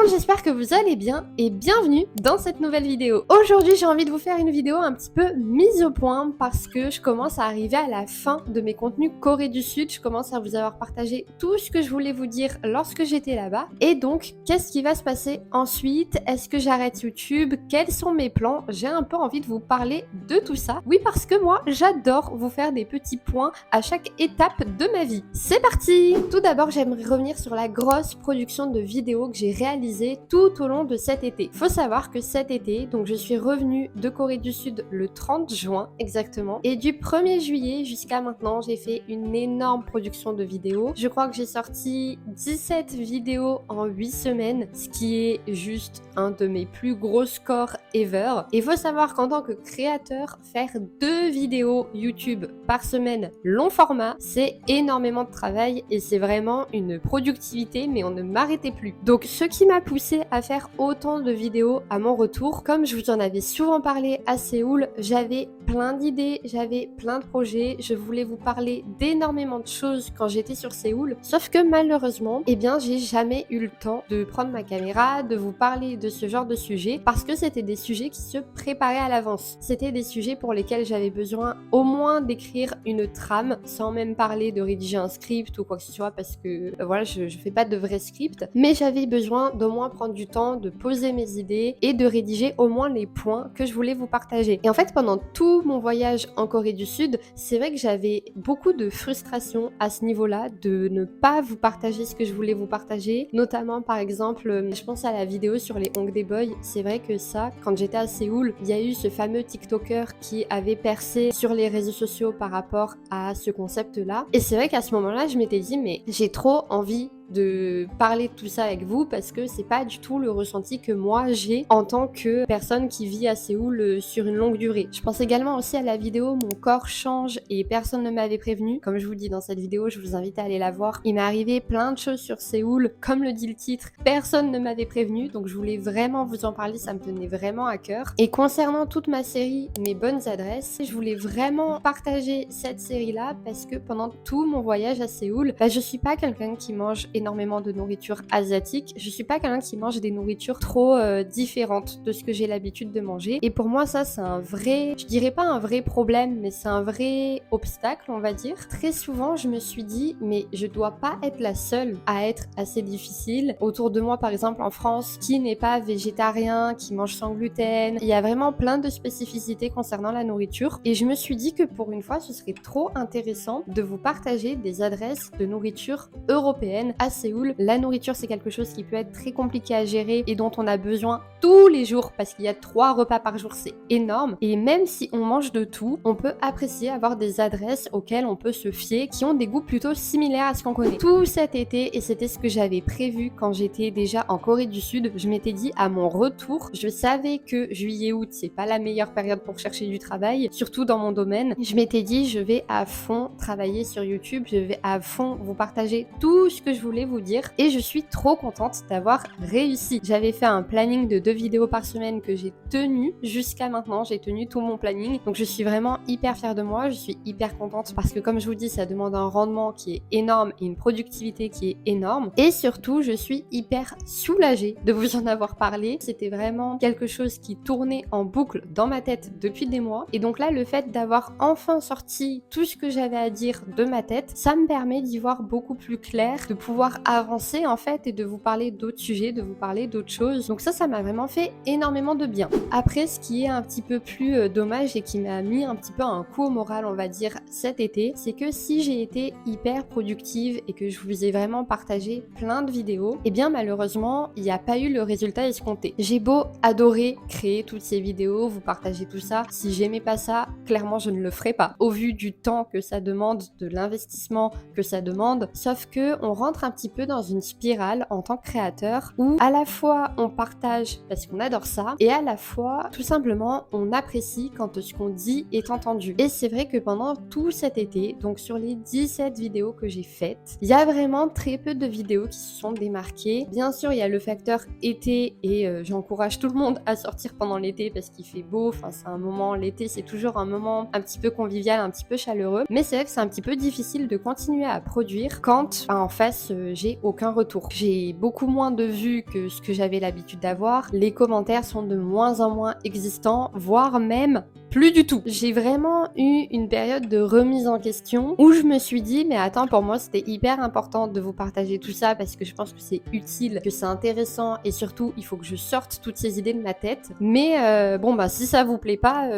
monde, j'espère que vous allez bien et bienvenue dans cette nouvelle vidéo. Aujourd'hui, j'ai envie de vous faire une vidéo un petit peu mise au point parce que je commence à arriver à la fin de mes contenus Corée du Sud. Je commence à vous avoir partagé tout ce que je voulais vous dire lorsque j'étais là-bas. Et donc, qu'est-ce qui va se passer ensuite? Est-ce que j'arrête YouTube? Quels sont mes plans? J'ai un peu envie de vous parler de tout ça. Oui, parce que moi, j'adore vous faire des petits points à chaque étape de ma vie. C'est parti! Tout d'abord, j'aimerais revenir sur la grosse production de vidéos que j'ai réalisée tout au long de cet été. Faut savoir que cet été, donc je suis revenue de Corée du Sud le 30 juin exactement, et du 1er juillet jusqu'à maintenant, j'ai fait une énorme production de vidéos. Je crois que j'ai sorti 17 vidéos en 8 semaines, ce qui est juste un de mes plus gros scores ever. Et faut savoir qu'en tant que créateur, faire 2 vidéos YouTube par semaine long format, c'est énormément de travail et c'est vraiment une productivité, mais on ne m'arrêtait plus. Donc ce qui m'a poussé à faire autant de vidéos à mon retour, comme je vous en avais souvent parlé à Séoul, j'avais plein d'idées, j'avais plein de projets, je voulais vous parler d'énormément de choses quand j'étais sur Séoul, sauf que malheureusement, eh bien j'ai jamais eu le temps de prendre ma caméra, de vous parler de ce genre de sujet, parce que c'était des sujets qui se préparaient à l'avance. C'était des sujets pour lesquels j'avais besoin au moins d'écrire une trame, sans même parler de rédiger un script ou quoi que ce soit, parce que voilà, je fais pas de vrai script, mais j'avais besoin d'au moins prendre du temps, de poser mes idées et de rédiger au moins les points que je voulais vous partager. Et en fait, pendant tout mon voyage en Corée du Sud, c'est vrai que j'avais beaucoup de frustration à ce niveau-là, de ne pas vous partager ce que je voulais vous partager, notamment par exemple, je pense à la vidéo sur les Hongdae Boys. C'est vrai que ça, quand j'étais à Séoul, il y a eu ce fameux TikToker qui avait percé sur les réseaux sociaux par rapport à ce concept-là. Et c'est vrai qu'à ce moment-là, je m'étais dit, mais j'ai trop envie de parler de tout ça avec vous parce que c'est pas du tout le ressenti que moi j'ai en tant que personne qui vit à Séoul sur une longue durée. Je pense également aussi à la vidéo Mon corps change et personne ne m'avait prévenu. Comme je vous dis dans cette vidéo, je vous invite à aller la voir. Il m'est arrivé plein de choses sur Séoul, comme le dit le titre, personne ne m'avait prévenu, donc je voulais vraiment vous en parler, ça me tenait vraiment à cœur. Et concernant toute ma série Mes bonnes adresses, je voulais vraiment partager cette série-là parce que pendant tout mon voyage à Séoul, je suis pas quelqu'un qui mange énormément de nourriture asiatique. Je suis pas quelqu'un qui mange des nourritures trop différentes de ce que j'ai l'habitude de manger. Et pour moi, ça, c'est un vrai, je dirais pas un vrai problème, mais c'est un vrai obstacle, on va dire. Très souvent, je me suis dit, mais je dois pas être la seule à être assez difficile. Autour de moi, par exemple, en France, qui n'est pas végétarien, qui mange sans gluten. Il y a vraiment plein de spécificités concernant la nourriture. Et je me suis dit que pour une fois, ce serait trop intéressant de vous partager des adresses de nourriture européenne à Séoul. La nourriture, c'est quelque chose qui peut être très compliqué à gérer et dont on a besoin tous les jours parce qu'il y a 3 repas par jour, c'est énorme. Et même si on mange de tout, on peut apprécier avoir des adresses auxquelles on peut se fier, qui ont des goûts plutôt similaires à ce qu'on connaît. Tout cet été, et c'était ce que j'avais prévu quand j'étais déjà en Corée du Sud, je m'étais dit à mon retour, je savais que juillet-août, c'est pas la meilleure période pour chercher du travail, surtout dans mon domaine. Je m'étais dit, je vais à fond travailler sur YouTube, je vais à fond vous partager tout ce que je voulais vous dire et je suis trop contente d'avoir réussi. J'avais fait un planning de 2 vidéos par semaine que j'ai tenu jusqu'à maintenant, j'ai tenu tout mon planning, donc je suis vraiment hyper fière de moi, je suis hyper contente parce que comme je vous dis, ça demande un rendement qui est énorme et une productivité qui est énorme et surtout je suis hyper soulagée de vous en avoir parlé. C'était vraiment quelque chose qui tournait en boucle dans ma tête depuis des mois et donc là le fait d'avoir enfin sorti tout ce que j'avais à dire de ma tête, ça me permet d'y voir beaucoup plus clair, de pouvoir avancer en fait et de vous parler d'autres sujets, de vous parler d'autres choses. Donc ça m'a vraiment fait énormément de bien. Après, ce qui est un petit peu plus dommage et qui m'a mis un petit peu un coup au moral, on va dire, cet été, c'est que si j'ai été hyper productive et que je vous ai vraiment partagé plein de vidéos, eh bien malheureusement, il n'y a pas eu le résultat escompté. J'ai beau adorer créer toutes ces vidéos, vous partager tout ça, si j'aimais pas ça, clairement je ne le ferais pas. Au vu du temps que ça demande, de l'investissement que ça demande, sauf que on rentre un petit peu dans une spirale en tant que créateur où à la fois on partage parce qu'on adore ça et à la fois tout simplement on apprécie quand ce qu'on dit est entendu. Et c'est vrai que pendant tout cet été, donc sur les 17 vidéos que j'ai faites, il y a vraiment très peu de vidéos qui se sont démarquées. Bien sûr, il y a le facteur été et j'encourage tout le monde à sortir pendant l'été parce qu'il fait beau, enfin c'est un moment, l'été c'est toujours un moment un petit peu convivial, un petit peu chaleureux, mais c'est vrai que c'est un petit peu difficile de continuer à produire quand en face j'ai aucun retour. J'ai beaucoup moins de vues que ce que j'avais l'habitude d'avoir. Les commentaires sont de moins en moins existants, voire même plus du tout. J'ai vraiment eu une période de remise en question où je me suis dit, mais attends, pour moi c'était hyper important de vous partager tout ça parce que je pense que c'est utile, que c'est intéressant et surtout il faut que je sorte toutes ces idées de ma tête. Mais bon bah si ça vous plaît pas,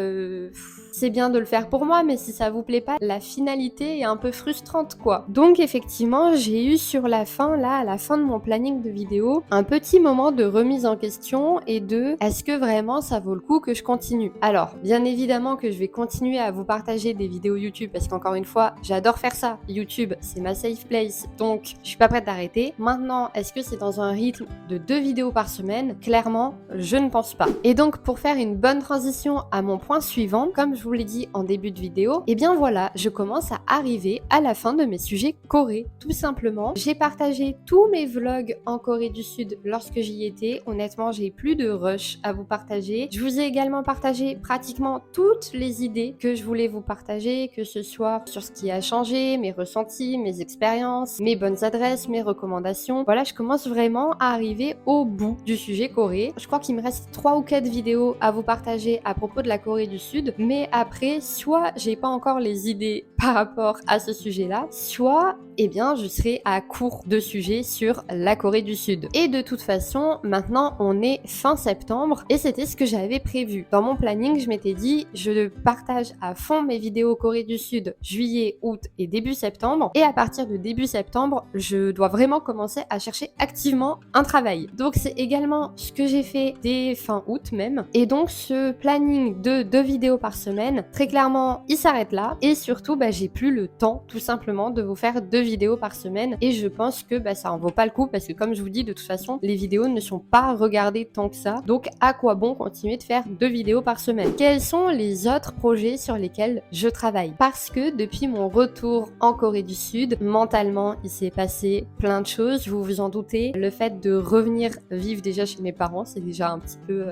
c'est bien de le faire pour moi, mais si ça vous plaît pas, la finalité est un peu frustrante quoi. Donc effectivement, j'ai eu sur la fin, là, à la fin de mon planning de vidéo, un petit moment de remise en question et de est-ce que vraiment ça vaut le coup que je continue? Alors, bien évidemment que je vais continuer à vous partager des vidéos YouTube parce qu'encore une fois, j'adore faire ça. YouTube, c'est ma safe place, donc je suis pas prête d'arrêter. Maintenant, est-ce que c'est dans un rythme de 2 vidéos par semaine? Clairement, je ne pense pas. Et donc, pour faire une bonne transition à mon point suivant, comme je vous l'ai dit en début de vidéo, et bien voilà, je commence à arriver à la fin de mes sujets Corée, tout simplement. J'ai partagé tous mes vlogs en Corée du Sud lorsque j'y étais. Honnêtement, j'ai plus de rush à vous partager. Je vous ai également partagé pratiquement toutes les idées que je voulais vous partager, que ce soit sur ce qui a changé, mes ressentis, mes expériences, mes bonnes adresses, mes recommandations. Voilà, je commence vraiment à arriver au bout du sujet Corée. Je crois qu'il me reste 3 ou 4 vidéos à vous partager à propos de la Corée du Sud, mais après, soit j'ai pas encore les idées par rapport à ce sujet-là, soit eh bien je serai à court de sujets sur la Corée du Sud. Et de toute façon, maintenant on est fin septembre et c'était ce que j'avais prévu. Dans mon planning, je m'étais dit, je partage à fond mes vidéos Corée du Sud, juillet, août et début septembre. Et à partir de début septembre, je dois vraiment commencer à chercher activement un travail. Donc c'est également ce que j'ai fait dès fin août même. Et donc ce planning de 2 vidéos par semaine, très clairement, il s'arrête là. Et surtout, j'ai plus le temps tout simplement de vous faire 2 vidéos par semaine. Et je pense que ça en vaut pas le coup parce que comme je vous dis, de toute façon, les vidéos ne sont pas regardées tant que ça. Donc à quoi bon continuer de faire 2 vidéos par semaine? Quels sont les autres projets sur lesquels je travaille? Parce que depuis mon retour en Corée du Sud, mentalement, il s'est passé plein de choses, vous vous en doutez. Le fait de revenir vivre déjà chez mes parents, c'est déjà un petit peu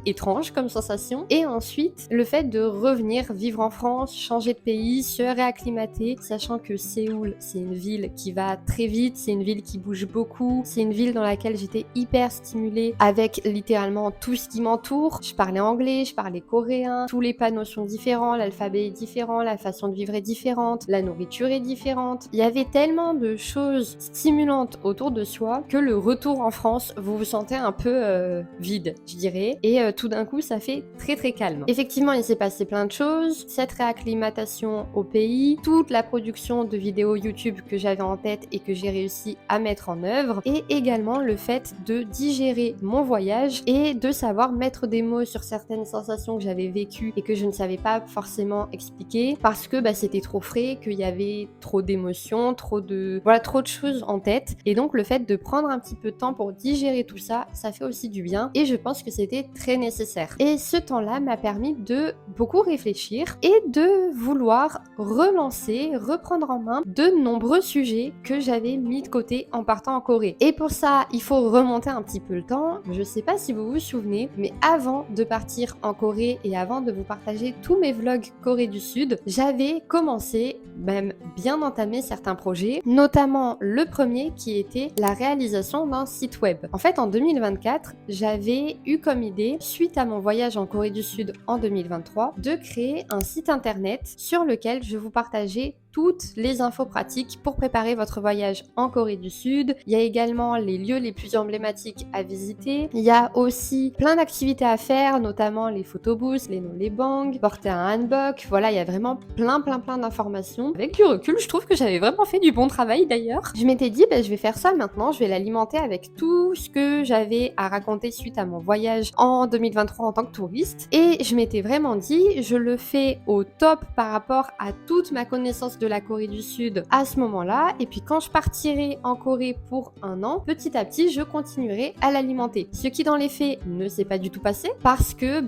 étrange comme sensation. Et ensuite, le fait de revenir vivre en France, changer de pays, se réacclimater, sachant que Séoul, c'est une ville qui va très vite, c'est une ville qui bouge beaucoup, c'est une ville dans laquelle j'étais hyper stimulée avec littéralement tout ce qui m'entoure. Je parlais anglais, je parlais coréen, tous les panneaux sont différents, l'alphabet est différent, la façon de vivre est différente, la nourriture est différente. Il y avait tellement de choses stimulantes autour de soi que le retour en France, vous vous sentez un peu vide, je dirais. Et tout d'un coup, ça fait très très calme. Effectivement, il s'est passé plein de choses. Cette réacclimatation au pays, toute la production de vidéos YouTube que j'avais en tête et que j'ai réussi à mettre en œuvre, et également le fait de digérer mon voyage et de savoir mettre des mots sur certaines sensations que j'avais vécues et que je ne savais pas forcément expliquer parce que c'était trop frais, qu'il y avait trop d'émotions, trop de choses en tête. Et donc le fait de prendre un petit peu de temps pour digérer tout ça, ça fait aussi du bien et je pense que c'était très nécessaire. Et ce temps-là m'a permis de beaucoup réfléchir et de vouloir reprendre en main de nombreux sujets que j'avais mis de côté en partant en Corée. Et pour ça, il faut remonter un petit peu le temps. Je sais pas si vous vous souvenez, mais avant de partir en Corée et avant de vous partager tous mes vlogs Corée du Sud, j'avais commencé, même bien entamé certains projets, notamment le premier qui était la réalisation d'un site web. En fait, en 2024, j'avais eu comme idée, suite à mon voyage en Corée du Sud en 2023, de créer un site internet sur lequel je vous partageais toutes les infos pratiques pour préparer votre voyage en Corée du Sud. Il y a également les lieux les plus emblématiques à visiter. Il y a aussi plein d'activités à faire, notamment les photobooths, les nollebang, porter un hanbok. Voilà, il y a vraiment plein d'informations. Avec du recul, je trouve que j'avais vraiment fait du bon travail d'ailleurs. Je m'étais dit, je vais faire ça maintenant, je vais l'alimenter avec tout ce que j'avais à raconter suite à mon voyage en 2023 en tant que touriste. Et je m'étais vraiment dit, je le fais au top par rapport à toute ma connaissance de la Corée du Sud à ce moment-là, et puis quand je partirai en Corée pour un an, petit à petit je continuerai à l'alimenter. Ce qui dans les faits ne s'est pas du tout passé parce que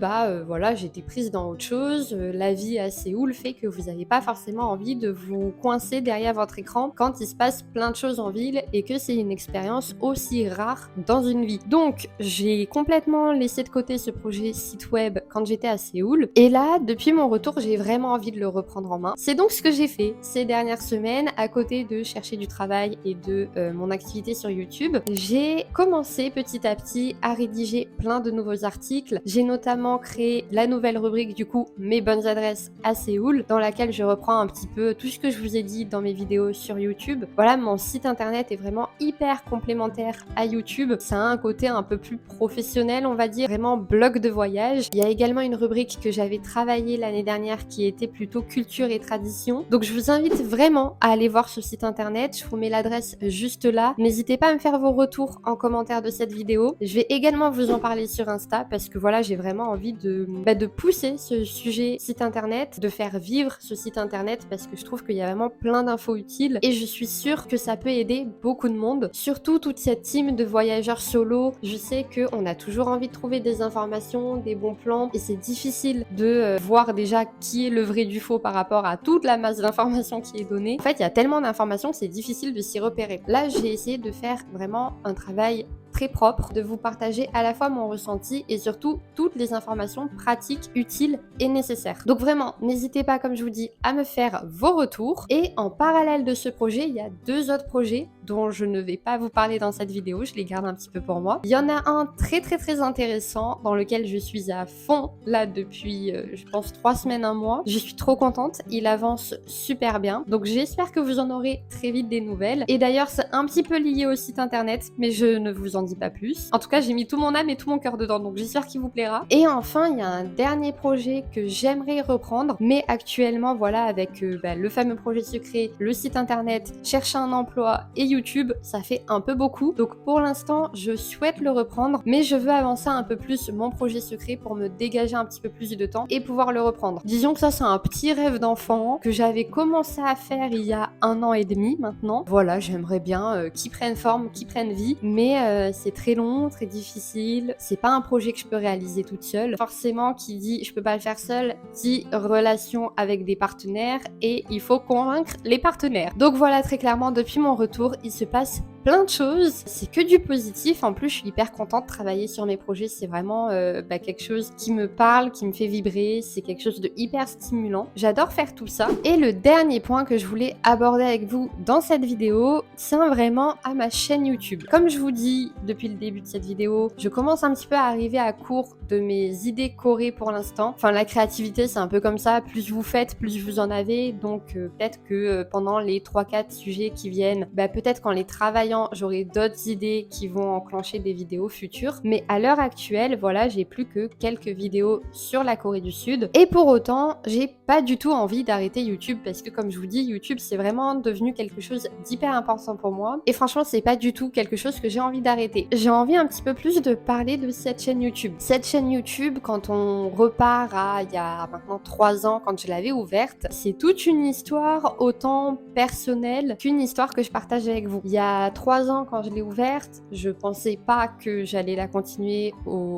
j'étais prise dans autre chose. La vie à Séoul fait que vous n'avez pas forcément envie de vous coincer derrière votre écran quand il se passe plein de choses en ville et que c'est une expérience aussi rare dans une vie. Donc j'ai complètement laissé de côté ce projet site web quand j'étais à Séoul, et là depuis mon retour j'ai vraiment envie de le reprendre en main. C'est donc ce que j'ai fait. ces dernières semaines, à côté de chercher du travail et de mon activité sur YouTube, j'ai commencé petit à petit à rédiger plein de nouveaux articles. J'ai notamment créé la nouvelle rubrique du coup mes bonnes adresses à Séoul, dans laquelle je reprends un petit peu tout ce que je vous ai dit dans mes vidéos sur YouTube. Voilà, mon site internet est vraiment hyper complémentaire à YouTube. Ça a un côté un peu plus professionnel, on va dire, vraiment blog de voyage. Il y a également une rubrique que j'avais travaillée l'année dernière qui était plutôt culture et tradition. Donc je vous invite vraiment à aller voir ce site internet. Je vous mets l'adresse juste là. N'hésitez pas à me faire vos retours en commentaire de cette vidéo. Je vais également vous en parler sur Insta parce que voilà, j'ai vraiment envie de pousser ce sujet site internet, de faire vivre ce site internet parce que je trouve qu'il y a vraiment plein d'infos utiles et je suis sûre que ça peut aider beaucoup de monde, surtout toute cette team de voyageurs solo. Je sais qu'on a toujours envie de trouver des informations, des bons plans et c'est difficile de voir déjà qui est le vrai du faux par rapport à toute la masse d'informations qui est donnée. En fait, il y a tellement d'informations que c'est difficile de s'y repérer. Là, j'ai essayé de faire vraiment un travail très propre, de vous partager à la fois mon ressenti et surtout toutes les informations pratiques, utiles et nécessaires. Donc vraiment, n'hésitez pas, comme je vous dis, à me faire vos retours. Et en parallèle de ce projet, il y a 2 autres projets dont je ne vais pas vous parler dans cette vidéo, je les garde un petit peu pour moi. Il y en a un très intéressant dans lequel je suis à fond là depuis, je pense 3 semaines, 1 mois. Je suis trop contente, il avance super bien. Donc j'espère que vous en aurez très vite des nouvelles. Et d'ailleurs, c'est un petit peu lié au site internet, mais je ne vous en dis pas plus. En tout cas, j'ai mis tout mon âme et tout mon cœur dedans, donc j'espère qu'il vous plaira. Et enfin, il y a un dernier projet que j'aimerais reprendre, mais actuellement, voilà, avec le fameux projet secret, le site internet, chercher un emploi et YouTube, ça fait un peu beaucoup. Donc pour l'instant, je souhaite le reprendre, mais je veux avancer un peu plus mon projet secret pour me dégager un petit peu plus de temps et pouvoir le reprendre. Disons que ça, c'est un petit rêve d'enfant que j'avais commencé à faire il y a 1 an et demi maintenant. Voilà, j'aimerais bien qu'il prenne forme, qu'il prenne vie, mais c'est très long, très difficile. C'est pas un projet que je peux réaliser toute seule. Forcément, qui dit je peux pas le faire seule, dit relation avec des partenaires et il faut convaincre les partenaires. Donc voilà, très clairement, depuis mon retour, il se passe plein de choses. C'est que du positif. En plus, je suis hyper contente de travailler sur mes projets. C'est vraiment quelque chose qui me parle, qui me fait vibrer. C'est quelque chose de hyper stimulant. J'adore faire tout ça. Et le dernier point que je voulais aborder avec vous dans cette vidéo tient vraiment à ma chaîne YouTube. Comme je vous dis depuis le début de cette vidéo, je commence un petit peu à arriver à court de mes idées corées pour l'instant. Enfin, la créativité, c'est un peu comme ça. Plus vous faites, plus vous en avez. Donc, peut-être que pendant les 3-4 sujets qui viennent, peut-être qu'en les travaillant, j'aurai d'autres idées qui vont enclencher des vidéos futures. Mais à l'heure actuelle, voilà, j'ai plus que quelques vidéos sur la Corée du Sud. Et pour autant, j'ai pas du tout envie d'arrêter YouTube parce que, comme je vous dis, YouTube, c'est vraiment devenu quelque chose d'hyper important pour moi. Et franchement, c'est pas du tout quelque chose que j'ai envie d'arrêter. J'ai envie un petit peu plus de parler de cette chaîne YouTube. Cette chaîne YouTube, quand on repart à il y a maintenant 3 ans, quand je l'avais ouverte, c'est toute une histoire autant personnelle qu'une histoire que je partage avec vous. Il y a 3 ans, quand je l'ai ouverte, je pensais pas que j'allais la continuer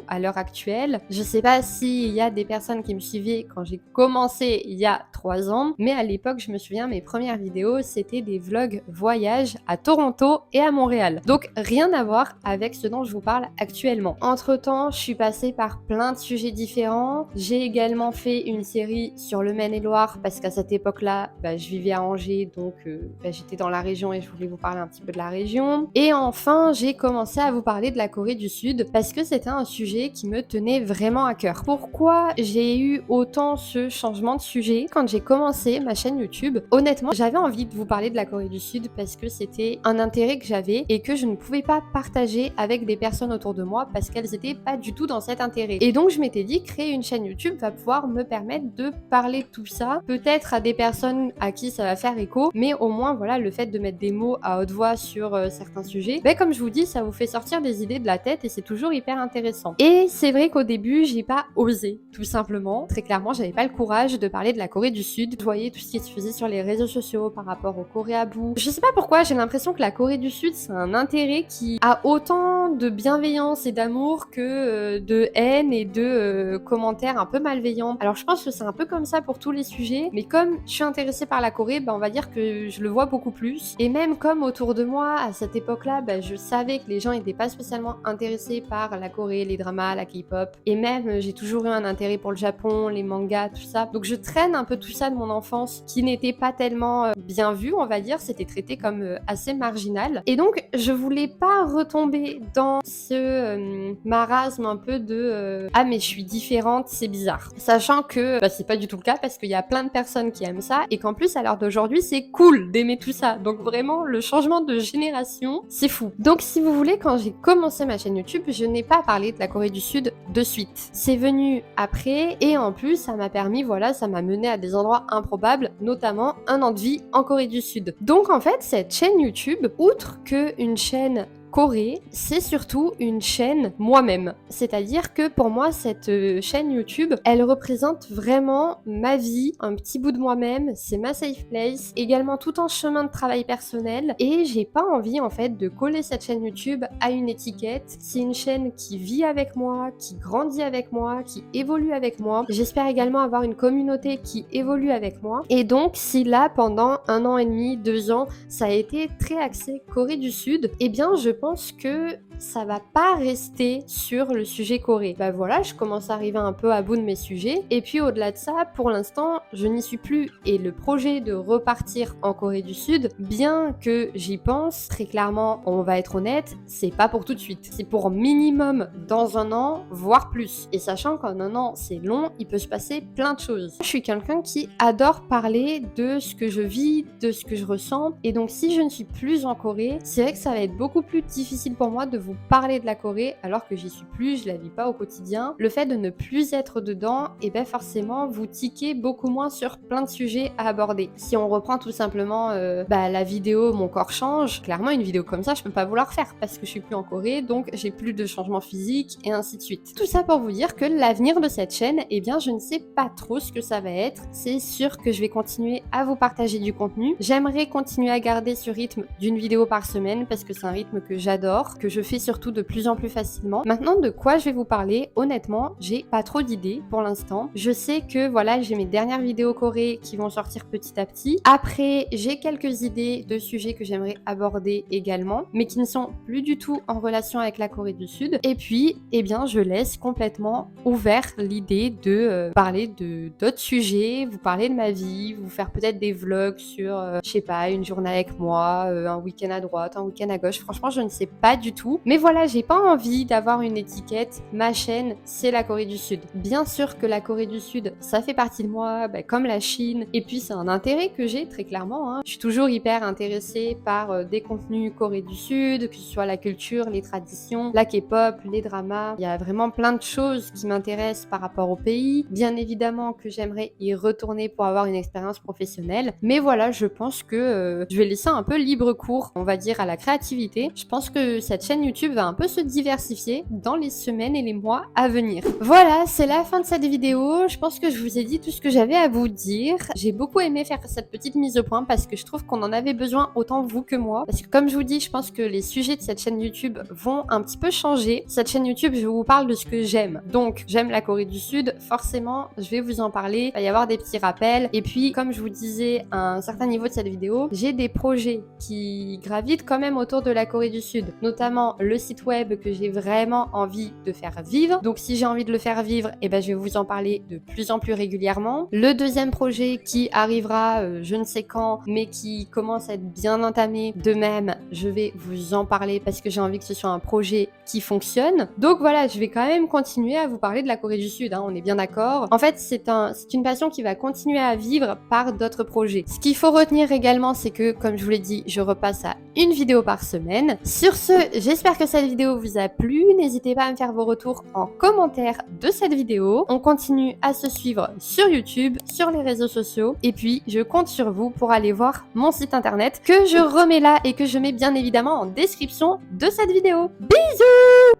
à l'heure actuelle. Je sais pas s'il y a des personnes qui me suivaient quand j'ai commencé il y a 3 ans, mais à l'époque, je me souviens, mes premières vidéos, c'était des vlogs voyage à Toronto et à Montréal. Donc, rien à voir avec ce dont je vous parle actuellement. Entre-temps, je suis passée par plein de sujets différents. J'ai également fait une série sur le Maine-et-Loire parce qu'à cette époque-là, je vivais à Angers, donc j'étais dans la région et je voulais vous parler un petit peu de la région. Et enfin, j'ai commencé à vous parler de la Corée du Sud parce que c'était un sujet qui me tenait vraiment à cœur. Pourquoi j'ai eu autant ce changement de sujet quand j'ai commencé ma chaîne YouTube? Honnêtement, j'avais envie de vous parler de la Corée du Sud parce que c'était un intérêt que j'avais et que je ne pouvais pas partager avec des personnes autour de moi parce qu'elles étaient pas du tout dans cet intérêt. Et donc je m'étais dit, créer une chaîne YouTube va pouvoir me permettre de parler de tout ça, peut-être à des personnes à qui ça va faire écho, mais au moins voilà, le fait de mettre des mots à haute voix sur certains sujets, comme je vous dis, ça vous fait sortir des idées de la tête et c'est toujours hyper intéressant. Et c'est vrai qu'au début, j'ai pas osé, tout simplement. Très clairement, j'avais pas le courage de parler de la Corée du Sud. Je voyais tout ce qui se faisait sur les réseaux sociaux par rapport au Coréabou. Je sais pas pourquoi, j'ai l'impression que la Corée du Sud, c'est un intérêt qui a autant de bienveillance et d'amour que de haine et de commentaires un peu malveillants. Alors je pense que c'est un peu comme ça pour tous les sujets, mais comme je suis intéressée par la Corée, on va dire que je le vois beaucoup plus. Et même comme autour de moi, à cette époque-là, je savais que les gens n'étaient pas spécialement intéressés par la Corée, les dramas, la K-pop. Et même, j'ai toujours eu un intérêt pour le Japon, les mangas, tout ça. Donc je traîne un peu tout ça de mon enfance qui n'était pas tellement bien vu, on va dire. C'était traité comme assez marginal. Et donc, je voulais pas retomber dans ce marasme un peu de ah mais je suis différente, c'est bizarre. Sachant que c'est pas du tout le cas parce qu'il y a plein de personnes qui aiment ça et qu'en plus à l'heure d'aujourd'hui c'est cool d'aimer tout ça. Donc vraiment le changement de génération, c'est fou. Donc si vous voulez, quand j'ai commencé ma chaîne YouTube, je n'ai pas parlé de la Corée du Sud de suite. C'est venu après et en plus ça m'a permis, voilà, ça m'a mené à des endroits improbables, notamment un an de vie en Corée du Sud. Donc en fait cette chaîne YouTube, outre qu'une chaîne Corée, c'est surtout une chaîne moi-même. C'est-à-dire que pour moi, cette chaîne YouTube, elle représente vraiment ma vie, un petit bout de moi-même, c'est ma safe place, également tout un chemin de travail personnel et j'ai pas envie en fait de coller cette chaîne YouTube à une étiquette. C'est une chaîne qui vit avec moi, qui grandit avec moi, qui évolue avec moi. J'espère également avoir une communauté qui évolue avec moi. Et donc, si là, pendant 1 an et demi, 2 ans, ça a été très axé Corée du Sud, eh bien, je pense que ça va pas rester sur le sujet Corée. Voilà, je commence à arriver un peu à bout de mes sujets. Et puis au-delà de ça, pour l'instant, je n'y suis plus. Et le projet de repartir en Corée du Sud, bien que j'y pense, très clairement, on va être honnête, c'est pas pour tout de suite. C'est pour minimum dans 1 an, voire plus. Et sachant qu'en 1 an, c'est long, il peut se passer plein de choses. Je suis quelqu'un qui adore parler de ce que je vis, de ce que je ressens. Et donc si je ne suis plus en Corée, c'est vrai que ça va être beaucoup plus difficile pour moi de vous parler de la Corée alors que j'y suis plus, je la vis pas au quotidien. Le fait de ne plus être dedans, et forcément vous tiquez beaucoup moins sur plein de sujets à aborder. Si on reprend tout simplement la vidéo Mon corps change, clairement une vidéo comme ça je peux pas vouloir faire parce que je suis plus en Corée, donc j'ai plus de changements physiques et ainsi de suite. Tout ça pour vous dire que l'avenir de cette chaîne, je ne sais pas trop ce que ça va être. C'est sûr que je vais continuer à vous partager du contenu. J'aimerais continuer à garder ce rythme d'une vidéo par semaine parce que c'est un rythme que j'adore, que je fais surtout de plus en plus facilement. Maintenant, de quoi je vais vous parler, honnêtement, j'ai pas trop d'idées pour l'instant. Je sais que voilà, j'ai mes dernières vidéos Corée qui vont sortir petit à petit. Après, j'ai quelques idées de sujets que j'aimerais aborder également, mais qui ne sont plus du tout en relation avec la Corée du Sud. Et puis, je laisse complètement ouvert l'idée de parler de d'autres sujets, vous parler de ma vie, vous faire peut-être des vlogs sur, je sais pas, une journée avec moi, un week-end à droite, un week-end à gauche. Franchement, je ne sais pas du tout. Mais voilà, j'ai pas envie d'avoir une étiquette. Ma chaîne, c'est la Corée du Sud. Bien sûr que la Corée du Sud, ça fait partie de moi, comme la Chine. Et puis, c'est un intérêt que j'ai, très clairement. Je suis toujours hyper intéressée par des contenus Corée du Sud, que ce soit la culture, les traditions, la K-pop, les dramas. Il y a vraiment plein de choses qui m'intéressent par rapport au pays. Bien évidemment que j'aimerais y retourner pour avoir une expérience professionnelle. Mais voilà, je pense que je vais laisser un peu libre cours, on va dire, à la créativité. Je pense que cette chaîne YouTube va un peu se diversifier dans les semaines et les mois à venir. Voilà, c'est la fin de cette vidéo. Je pense que je vous ai dit tout ce que j'avais à vous dire. J'ai beaucoup aimé faire cette petite mise au point parce que je trouve qu'on en avait besoin autant vous que moi. Parce que comme je vous dis, je pense que les sujets de cette chaîne YouTube vont un petit peu changer. Cette chaîne YouTube, je vous parle de ce que j'aime. Donc, j'aime la Corée du Sud. Forcément, je vais vous en parler. Il va y avoir des petits rappels. Et puis, comme je vous disais à un certain niveau de cette vidéo, j'ai des projets qui gravitent quand même autour de la Corée du Sud. Notamment le site web que j'ai vraiment envie de faire vivre. Donc, si j'ai envie de le faire vivre, je vais vous en parler de plus en plus régulièrement. Le deuxième projet qui arrivera je ne sais quand, mais qui commence à être bien entamé. De même, je vais vous en parler parce que j'ai envie que ce soit un projet qui fonctionne. Donc voilà, je vais quand même continuer à vous parler de la Corée du Sud, on est bien d'accord. En fait, c'est une passion qui va continuer à vivre par d'autres projets. Ce qu'il faut retenir également, c'est que, comme je vous l'ai dit, je repasse à une vidéo par semaine. Sur ce, j'espère que cette vidéo vous a plu. N'hésitez pas à me faire vos retours en commentaire de cette vidéo. On continue à se suivre sur YouTube, sur les réseaux sociaux. Et puis, je compte sur vous pour aller voir mon site internet que je remets là et que je mets bien évidemment en description de cette vidéo. Bisous!